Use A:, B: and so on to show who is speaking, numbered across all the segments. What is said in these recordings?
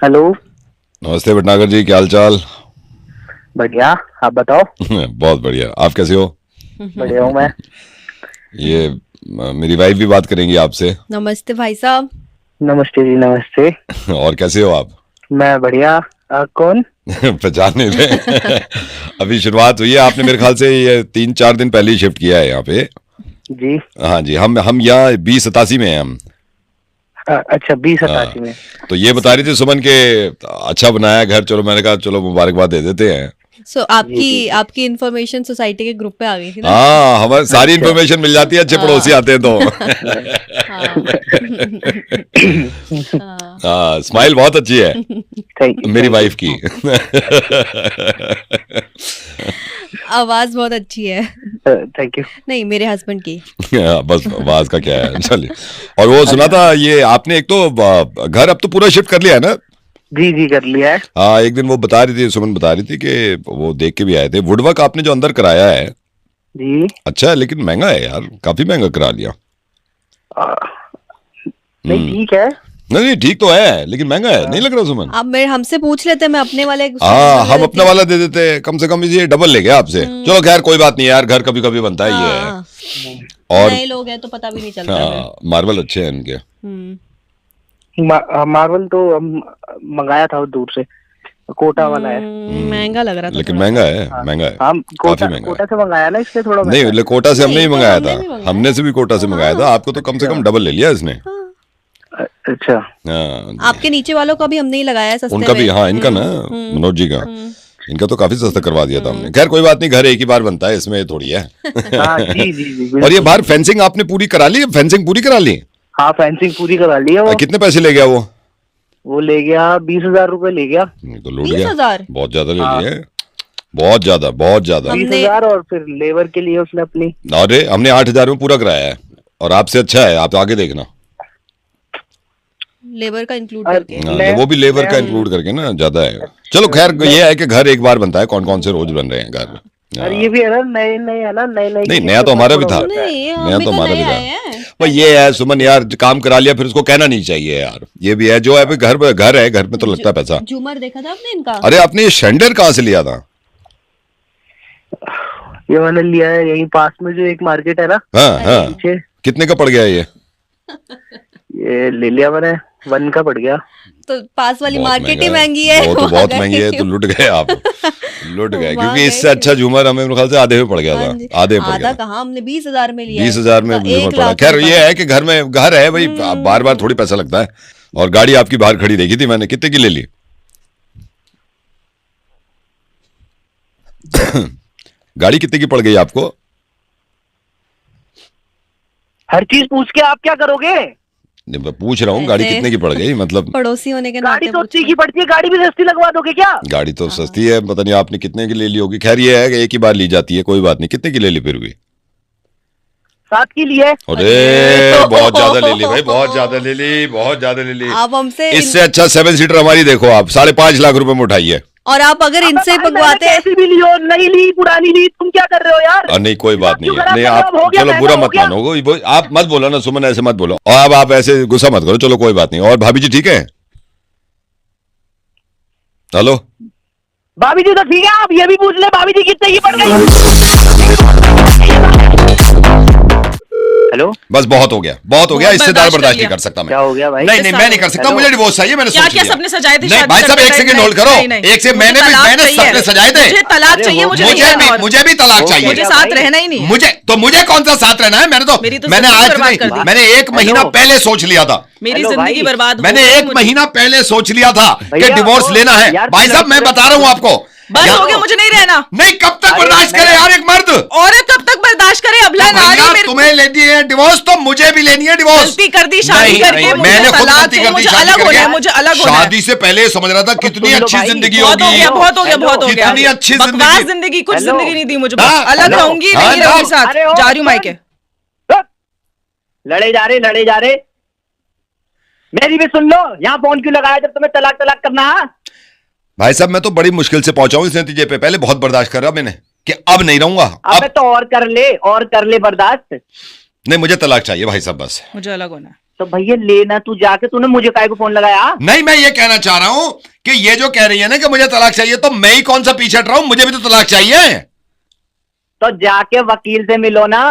A: Hello.
B: नमस्ते भटनागर जी, क्या हाल चाल?
A: बढ़िया, आप बताओ।
B: बहुत बढ़िया। आप कैसे हो?
A: बढ़िया हूँ मैं।
B: ये मेरी वाइफ भी बात करेंगी आपसे।
C: नमस्ते भाई साहब।
A: नमस्ते जी, नमस्ते।
B: और कैसे हो आप?
A: मैं बढ़िया। कौन?
B: पहचान नहीं रहे? अभी शुरुआत हुई है, आपने मेरे ख्याल से ये 3-4 दिन पहले ही शिफ्ट किया है यहाँ पे।
A: जी।
B: हाँ जी, हम यहाँ 2087 में हैं हम।
A: अच्छा, 2087
B: हाँ,
A: में।
B: तो ये बता रही थी सुमन के अच्छा बनाया घर। चलो, मैंने कहा चलो मुबारकबाद दे देते हैं।
C: आपकी
A: जी।
C: आपकी इन्फॉर्मेशन सोसाइटी के ग्रुप पे आ गई थी ना।
B: हाँ, हमारी सारी
A: अच्छा।
B: इन्फॉर्मेशन मिल जाती है, अच्छे पड़ोसी आते हैं तो।
C: हाँ।
B: हाँ, स्माइल बहुत अच्छी है
A: थैंक यू।
B: मेरी वाइफ की।
C: आवाज बहुत अच्छी है।
A: Thank you.
C: नहीं, मेरे हस्बैंड की।
B: बस आवाज का क्या है, चलिए। और वो सुना था ये आपने, एक तो घर अब तो पूरा शिफ्ट कर लिया है ना?
A: जी जी, कर लिया है।
B: हाँ, एक दिन वो बता रही थी, सुमन बता रही थी कि वो देख के भी आए थे। वुडवर्क आपने जो अंदर कराया है
A: जी।
B: अच्छा है, लेकिन महंगा है यार, काफी महंगा करा लिया।
A: नहीं, ठीक है।
B: नहीं, ठीक तो है लेकिन महंगा है, नहीं लग रहा सुमन?
C: आप मेरे हमसे पूछ लेते, मैं अपने वाले
B: हाँ, हम अपना वाला दे देते, कम से कम ये डबल ले गया आपसे। चलो खैर कोई बात नहीं यार, घर कभी कभी बनता है ये है। और
C: नए लोग हैं तो पता भी नहीं चलता।
B: हाँ, मार्बल अच्छे हैं इनके।
A: मार्बल तो हम मंगाया था दूर से, कोटा वाला है।
C: महंगा लग रहा था
B: लेकिन
C: थोड़ा।
B: महंगा है, महंगा है,
A: हम
B: काफी
A: कोटा
B: महंगा है।
A: कोटा से मंगाया ना, इसलिए थोड़ा
B: नहीं,
A: महंगा है।
B: कोटा से हमने ही
C: नहीं, तो
B: मंगाया
C: हमने
B: था।
C: भी मंगाया।
B: हमने से भी कोटा से मंगाया था। आपको तो कम से कम डबल ले लिया इसने।
A: अच्छा।
B: हाँ,
C: आपके नीचे वालों का भी हमने ही लगाया है सस्ते
B: उनका भी।
C: में।
B: हाँ, इनका ना, मनोज जी का, इनका तो काफी सस्ता करवा दिया था हमने। खैर कोई बात नहीं, घर एक ही बार बनता है, इसमें थोड़ी है।
A: हाँ जी जी जी,
B: और ये बाहर फेंसिंग आपने पूरी करा ली? फेंसिंग पूरी करा ली?
A: हाँ, फेंसिंग पूरी करा ली है।
B: कितने पैसे ले गया वो?
A: वो ले गया 20,000 रुपए ले गया।
B: तो लूट गया।
C: 20,000?
B: बहुत ज्यादा ले लिए, बहुत ज्यादा, बहुत ज्यादा।
A: 20,000 और फिर लेबर के लिए उसने अपनी।
B: अरे हमने 8,000 में पूरा कराया है, और आपसे अच्छा है, आप आगे देखना।
C: लेबर का इंक्लूड
A: और
C: करके।
B: हाँ, वो भी लेबर का इंक्लूड करके ना ज्यादा है। चलो खैर, ये है कि घर एक बार बनता है, कौन कौन से रोज बन रहे हैं घर।
A: और ये भी है ना, नए नए है ना, नए नए।
B: नहीं, नया तो हमारा भी था।
C: नहीं,
B: नया
C: अभी
B: तो हमारा भी
C: नए
B: था।
C: आए हैं।
B: पर ये है सुमन यार, काम करा लिया फिर उसको कहना नहीं चाहिए यार। ये भी है जो है, घर घर है, घर में तो लगता है पैसा।
C: झूमर देखा था आपने इनका?
B: अरे आपने ये शैंडर कहाँ से लिया था?
A: ये मैंने लिया है यहीं पास में, जो एक मार्केट है ना
B: हाँ हाँ,
A: पीछे।
B: कितने का पड़ गया ये?
A: ये ले लिया मैंने, 1 का पड़ गया।
C: तो पास वाली
B: बहुत
C: मार्केट ही
B: महंगा
C: महंगी है।
B: वो तो
C: वहाँ
B: बहुत
C: गए।
B: महंगी है, तो लुट गए आप। लुट गए,
C: वहाँ
B: क्योंकि इससे
C: गए।
B: अच्छा झूमर हमें मेरे ख्याल से आधे में पड़ गया था। आधे में पड़
C: आधा
B: गया था।
C: कहाँ, हमने 20,000 में लिया है।
B: 20,000 में
C: एक
B: झूमर पड़ा।
C: लाख
B: खैर
C: में
B: ये
C: पड़ा।
B: है कि घर में, घर है भाई, बार बार थोड़ी पैसा लगता है। और गाड़ी आपकी बाहर खड़ी देखी थी मैंने, कितने की ले ली? गाड़ी कितने की पड़ गई आपको?
A: हर चीज पूछ के आप क्या करोगे?
B: नहीं, मैं पूछ रहा हूँ गाड़ी
C: ऐसे-
B: कितने की पड़ गई, मतलब।
C: पड़ोसी होने के
A: गाड़ी
C: नाते
A: तो
C: पूछ
A: अच्छी
C: रहे
A: की पड़ती है, गाड़ी भी सस्ती लगवा दोगे क्या?
B: गाड़ी तो सस्ती है, पता नहीं आपने कितने की ले ली होगी। खैर ये है कि एक ही बार ली जाती है, कोई बात नहीं। कितने की ले ली फिर भी?
A: 7 की लिए।
B: अरे बहुत ज्यादा ले ली भाई, बहुत ज्यादा ले ली, बहुत ज्यादा ले ली।
C: आप हमसे
B: इससे अच्छा 7 सीटर हमारी देखो आप, 5.5 लाख रुपए में उठाइए।
C: और आप अगर इनसे
A: भाई,
C: पकवाते
A: मैंने कैसी भी ली हो, नई ली पुरानी ली, तुम क्या कर रहे हो यार?
B: नहीं कोई बात नहीं है।
A: खराब
B: नहीं
A: कर रहे हो,
B: आप
A: अब हो गया,
B: चलो
A: महंगा
B: बुरा
A: हो
B: मत
A: गया।
B: मानो, आप मत बोलो ना सुमन, ऐसे मत बोलो। और अब आप ऐसे गुस्सा मत करो, चलो कोई बात नहीं। और भाभी जी ठीक है? हेलो,
A: भाभी जी तो ठीक है, आप ये भी पूछ ले भाभी जी कितने की पड़ गई। हेलो।
B: बस बहुत हो गया, बहुत हो गया। इससे ज्यादा बर्दाश्त नहीं कर सकता मैं।
A: क्या हो गया भाई?
B: नहीं नहीं, मैं नहीं कर सकता,
A: हेलो।
B: मुझे डिवोर्स चाहिए। मैंने
D: क्या
B: सोच
D: क्या
B: लिया।
D: सपने सजाए थे
B: नहीं
D: शादी
B: भाई साहब,
D: करते
B: एक
D: टाइम?
B: सेकंड होल्ड
D: नहीं,
B: करो।
D: नहीं,
B: एक से
D: मुझे
B: मैंने
D: तलाक
B: सपने
D: चाहिए।
B: सजाए थे।
D: मुझे तलाक
A: अरे
D: चाहिए,
A: वो-
D: मुझे
B: मुझे
D: नहीं रहना
B: भी,
D: और।
B: मुझे भी तलाक चाहिए।
D: मुझे
A: क्या
D: साथ
A: भाई?
D: रहना ही नहीं है।
B: मुझे कौन सा साथ रहना है?
D: मेरी तो
B: मैंने
D: जिंदगी
B: आज
D: बर्बाद
B: नहीं,
D: कर दी।
B: मैंने 1 महीना
A: हेलो।
B: पहले सोच लिया था।
D: मेरी
A: हेलो
D: जिंदगी
A: भाई।
D: बर्बाद हो
B: मैंने
D: गई
B: 1
D: मुझे।
B: महीना पहले सोच लिया था कि
A: भैया,
B: डिवोर्स
A: तो
B: लेना है।
A: यार,
B: भाई साहब मैं बता रहा हूँ आपको।
D: बस
B: यार-
D: हो गया, मुझे नहीं रहना।
B: नहीं, कब तक
A: अरे
B: बर्दाश्त
A: मैं-
B: करे यार एक मर्द?
D: औरत कब तक बर्दाश्त करे? अबला
B: तो
D: नारी
B: भैया
D: मेरे
B: तुम्हें लेनी है डिवोर्स, तो मुझे भी लेनी है डिवोर्स।
D: गलती कर दी शादी
B: नहीं,
D: करके,
B: नहीं,
D: मुझे
B: मैंने खुद
D: तलाक
B: गलती
D: चाहिए,
B: कर दी
D: मुझे
B: शादी
D: अलग होना है,
B: करके।
D: मुझे अलग होना है।
B: शादी से पहले समझ रहा था कितनी
A: सुन लो
B: अच्छी
A: भाई,
B: जिंदगी
D: बहुत हो
B: होगी।
D: गया, बहुत हो गया, बहुत हो गया।
B: कितनी अच्छी
D: बकवास
B: जिंदगी।
D: जिंदगी, कुछ
A: हेलो।
D: जिंदगी नहीं दी मुझे।
B: हाँ,
D: अलग
A: हेलो।
D: रहूंगी,
B: हाँ,
D: नहीं रहूंगी
B: जाओ।
D: साथ।
A: अरे ओ,
D: जा रही हूँ मायके।
A: लड़े जा रहे। मेरी भी सुन लो, यहाँ फोन क्यों लगाया जब तुम्हें तलाक तलाक करना है?
B: भाई साहब मैं तो बड़ी मुश्किल से पहुंचा हूं इस नतीजे पे। पहले बहुत बर्दाश्त कर रहा मैंने कि अब नहीं रहूंगा।
A: अबे तो और कर ले बर्दाश्त।
B: नहीं, मुझे तलाक चाहिए भाई साहब, बस।
D: मुझे अलग होना है।
A: तो भैया लेना तू जाके, तूने मुझे काहे को फोन लगाया?
B: नहीं, मैं ये कहना चाह रहा हूं कि ये जो कह रही है ना कि मुझे तलाक चाहिए, तो मैं ही कौन सा पीछे हट रहा हूं, मुझे भी तो तलाक चाहिए।
A: तो जाके वकील से मिलो ना।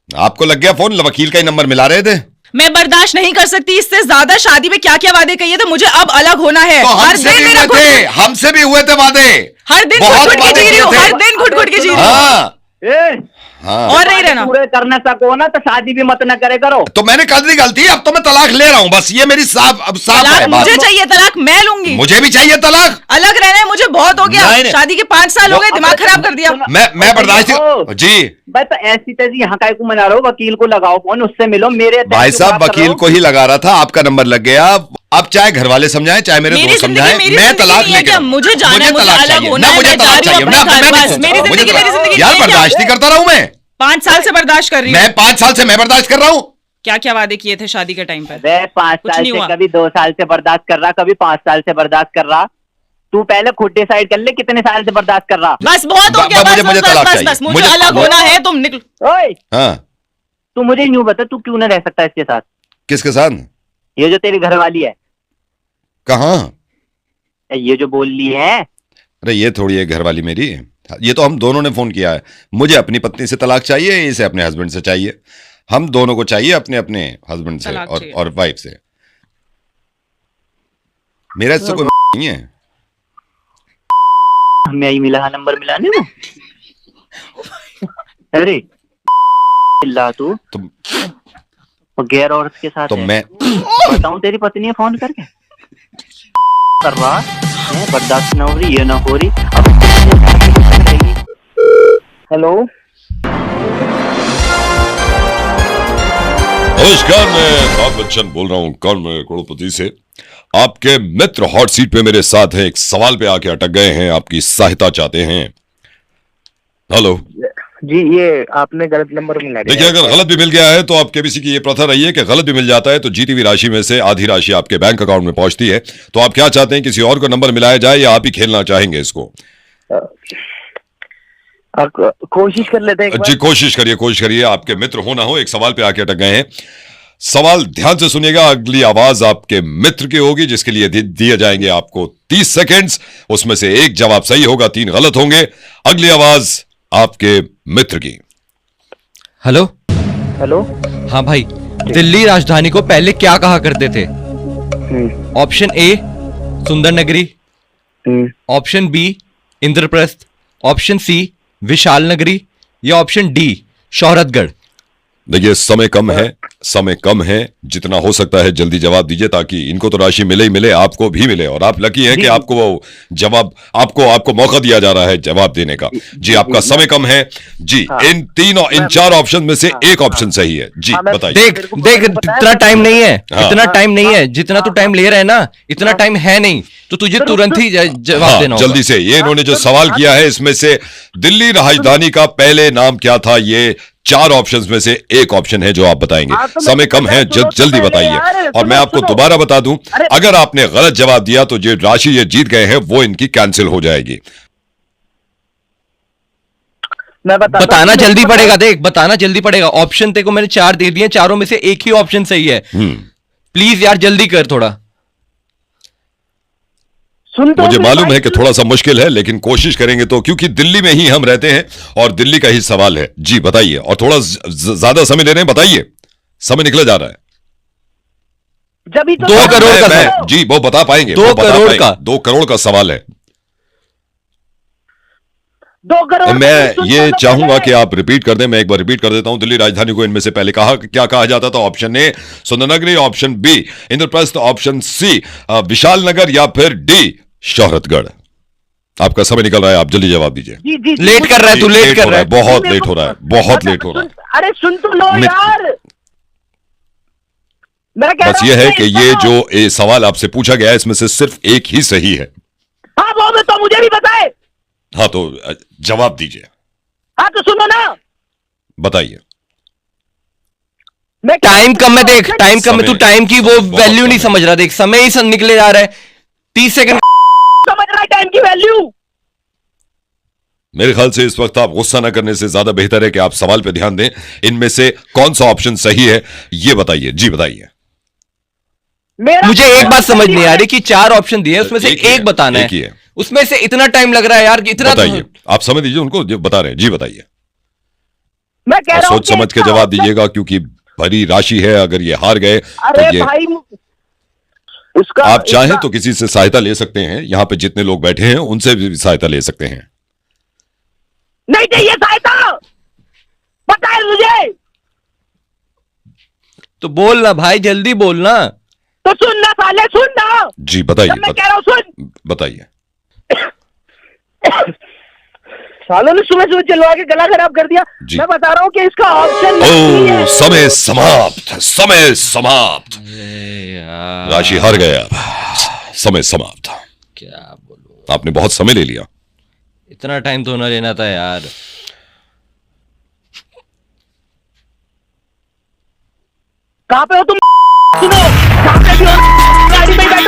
B: आपको लग गया फोन, वकील का ही नंबर मिला रहे थे।
D: मैं बर्दाश्त नहीं कर सकती इससे ज्यादा। शादी में क्या क्या वादे कहिए थे, मुझे अब अलग होना है।
B: तो
D: हर
B: हमसे
D: दिन
B: भी
D: मेरा
B: हुए थे, हमसे भी हुए थे वादे।
D: हर दिन
B: बहुत
D: घुट-घुट के
B: वादे
D: जी रही हूँ,
B: किए थे।
D: हर दिन घुट-घुट के जी रही हूँ।
B: हाँ
A: ए,
B: हाँ,
D: और नहीं रहना।
A: पूरे कर न सको ना तो शादी भी मत न करे करो।
B: तो मैंने कर दी गलती, अब तो मैं तलाक ले रहा हूं, बस ये मेरी साफ अब साफ
D: तलाक
B: है बात।
D: मुझे चाहिए, तलाक मैं लूंगी।
B: मुझे भी चाहिए तलाक।
D: अलग रहना है मुझे, बहुत हो गया।
B: नहीं, नहीं।
D: शादी के 5 साल हो गए, दिमाग खराब कर दिया।
B: मैं बर्दाश्त जी।
A: भाई तो ऐसी तैसी यहाँ काय को मना रहे हो? वकील को लगाओ फोन, उससे मिलो। मेरे
B: भाई साहब वकील को ही लगा रहा था, आपका नंबर लग गया। अब चाहे घर वाले समझाएं, चाहे मेरे
D: मेरी
B: दोस्त
D: जिंदगी
B: समझाएं,
D: मेरी
B: मैं
D: जिंदगी
B: तलाक
D: नहीं है
B: लेके
D: क्या? मुझे जाना है, मुझे
B: तलाक
D: अलग
B: चाहिए
D: होना
B: ना,
D: है,
B: मुझे
D: मैं
B: तलाक
D: जा रही हूँ
B: चाहिए
D: अपने
B: ना,
D: घर, बस मेरी
B: मुझे
D: जिंदगी मेरी जिंदगी
B: यार
D: नहीं है क्या?
B: बर्दाश्त नहीं करता रहा हूं मैं।
D: 5 साल से बर्दाश्त कर रही हूँ।
B: मैं 5 साल से मैं बर्दाश्त कर रहा हूं।
D: क्या क्या वादे किए थे शादी के टाइम पर?
A: वे 5
D: कुछ
A: साल
D: नहीं
A: से,
D: हुआ।
A: कभी 2 साल से बर्दाश्त कर रहा, कभी 5 साल से बर्दाश्त कर रहा। तू पहले खुद डिसाइड कर ले कितने साल से बर्दाश्त कर रहा।
D: बस बहुत हो गया,
B: मुझे
D: बस
B: तलाक
D: बस
B: चाहिए।
D: बस मुझे
B: मुझे-
D: अलग होना है, तुम निकल।
A: ओए
B: हाँ,
A: तू मुझे यूं बता, तू क्यों ना रह सकता इसके साथ?
B: किसके साथ?
A: ये जो तेरी घरवाली है,
B: कहाँ?
A: ये जो बोल ली है।
B: अरे ये थोड़ी है घर वाली मेरी, ये तो हम दोनों ने फोन किया है। मुझे अपनी पत्नी से तलाक चाहिए, इसे अपने हस्बैंड से चाहिए। हम दोनों को चाहिए अपने अपने हस्बैंड से
D: तलाक चाहिए।
B: और वाइफ से। मेरा इससे कोई नहीं है।
A: हमें ही मिला नंबर मिलाने को। अरे चिल्ला तू
B: तुम
A: और गैर औरत के साथ
B: तो
A: है।
B: मैं
A: बताऊं तेरी पत्नी है फोन करके कर रहा है, बर्दाश्त ना हो रही, ये ना हो रही। अब हेलो,
B: नमस्कार, मैं अमिताभ बच्चन बोल रहा हूँ कौन करोड़पति से। आपके मित्र हॉट सीट पे मेरे साथ हैं, एक सवाल पे आके अटक गए हैं, आपकी सहायता चाहते हैं। हेलो
E: जी, ये आपने गलत नंबर मिला दिया।
B: देखिए, अगर गलत भी मिल गया है तो आप केबीसी की ये प्रथा रही है कि गलत भी मिल जाता है तो जीती हुई राशि में से आधी राशि आपके बैंक अकाउंट में पहुंचती है। तो आप क्या चाहते हैं, किसी और को नंबर मिलाया जाए या आप ही खेलना चाहेंगे इसको?
E: कोशिश कर लेते हैं एक
B: जी
E: बार।
B: कोशिश करिए, आपके मित्र हो ना हो, एक सवाल पे आके अटक गए हैं। सवाल ध्यान से सुनिएगा, अगली आवाज आपके मित्र की होगी, जिसके लिए दिए जाएंगे आपको 30 सेकेंड्स। उसमें से एक जवाब सही होगा, 3 गलत होंगे। अगली आवाज आपके मित्र की।
F: हेलो।
E: हेलो।
F: हाँ भाई, दिल्ली राजधानी को पहले क्या कहा करते थे? Option A Sundar Nagari, option B Indraprastha, option C Vishal Nagari या ऑप्शन डी शोहरतगढ़।
B: देखिए समय कम है, जितना हो सकता है जल्दी जवाब दीजिए, ताकि इनको तो राशि मिले ही मिले, आपको भी मिले। और आप लकी हैं कि आपको वो जवाब, आपको मौका दिया जा रहा है जवाब देने का। जी आपका समय कम है जी। इन 4 ऑप्शन में से एक ऑप्शन सही है जी, बताइए।
F: देख इतना टाइम नहीं है,
B: हाँ।
F: इतना टाइम नहीं है। जितना तू टाइम ले रहा है ना, इतना टाइम है नहीं, तो तुझे तुरंत ही जवाब देना होगा।
B: जल्दी से। ये इन्होंने जो सवाल किया है, इसमें से दिल्ली राजधानी का पहले नाम क्या था, ये 4 ऑप्शंस में से एक ऑप्शन है जो आप बताएंगे। समय कम है, जल्दी बताइए। और मैं आपको दोबारा बता दूं, अगर आपने गलत जवाब दिया तो जो राशि ये जीत गए हैं वो इनकी कैंसिल हो जाएगी।
E: मैं
F: बताना जल्दी पड़ेगा, देख बताना जल्दी पड़ेगा। ऑप्शन तेरे को मैंने 4 दे दिए, चारों में से एक ही ऑप्शन सही है। प्लीज यार जल्दी कर थोड़ा।
B: मुझे मालूम है कि थोड़ा सा मुश्किल है, लेकिन कोशिश करेंगे तो, क्योंकि दिल्ली में ही हम रहते हैं और दिल्ली का ही सवाल है। जी बताइए, और थोड़ा ज्यादा समय ले रहे हैं, बताइए, समय निकला जा रहा है।
E: जब ही तो
F: 2 करोड़ का सवाल।
B: जी वो बता पाएंगे,
F: 2 करोड़ का।
B: 2 करोड़ का सवाल है।
E: 2 करोड़।
B: मैं ये चाहूंगा कि आप रिपीट कर दें, मैं एक बार रिपीट कर देता हूं। दिल्ली राजधानी को इनमें से पहले क्या कहा जाता था? Option A Sundarnagari, option B Indraprastha, option C Vishal Nagar या फिर डी शोहरतगढ़। आपका समय निकल रहा है, आप जल्दी जवाब दीजिए।
E: जी
F: लेट कर रहा है तू, लेट कर रहा है।
B: बहुत लेट हो रहा है, बहुत लेट हो रहा है।
E: अरे सुन तो लो यार, मैं कह
B: बस
E: रहा
B: ये
E: हूं
B: है
E: कि
B: कि ये जो सवाल आपसे पूछा गया है, इसमें से सिर्फ एक ही सही है।
E: हाँ वो में तो मुझे भी बताए।
B: हाँ तो जवाब दीजिए,
E: हाँ तो सुनो ना,
B: बताइए।
E: मैं
F: टाइम कम है, देख टाइम कम है, तू
B: समय
F: टाइम की वो
B: बहुत
F: वैल्यू
B: कम
F: नहीं
B: है।
F: समझ रहा। देख समय ही निकले जा रहा है। 30 सेकंड।
E: समझ रहा है टाइम की वैल्यू।
B: मेरे ख्याल से इस वक्त आप गुस्सा न करने से ज्यादा बेहतर है कि आप सवाल पे ध्यान दें। इनमें से कौन सा ऑप्शन सही है ये बताइए। जी बताइए।
E: मेरा
F: मुझे एक बात समझ नहीं आ रही कि 4 ऑप्शन दिए उसमें से
B: एक ही है,
F: एक बताना
B: एक ही
F: है।
B: है।
F: उसमें से इतना टाइम लग रहा है यार कि इतना
B: बताइए, आप समय दीजिए उनको जो बता रहे हैं। जी बताइए।
E: मैं कह
B: और
E: रहा हूं
B: सोच
E: कि
B: समझ के
E: इसका
B: जवाब
E: option-
B: दीजिएगा क्योंकि बड़ी राशि है। अगर ये हार गए
E: अरे
B: तो ये
E: भाई इसका
B: आप चाहें
E: इसका-
B: तो किसी से सहायता ले सकते हैं। यहां पे जितने लोग बैठे हैं उनसे भी सहायता ले सकते हैं।
E: नहीं चाहिए सहायता, पता है मुझे।
F: तो बोलना भाई, जल्दी बोलना।
E: तो सुन ना साले, सुन ना।
B: जी बताइए।
E: जब मैं कह रहा हूं सुन।
B: बताइए।
E: सालों ने सुबह सुबह चिल्ला के गला खराब कर दिया।
B: जी।
E: मैं बता रहा हूँ कि इसका ऑप्शन नहीं
B: ओ
E: है।
B: समय समाप्त, समय समाप्त।
F: यार
B: राशि हार गए आप। समय समाप्त।
F: क्या बोलूं,
B: आपने बहुत समय ले लिया।
F: इतना टाइम तो ना लेना था यार।
E: कहाँ पे हो तुम? सुनो, जहाँ पे भी हो, गाड़ी में बैठ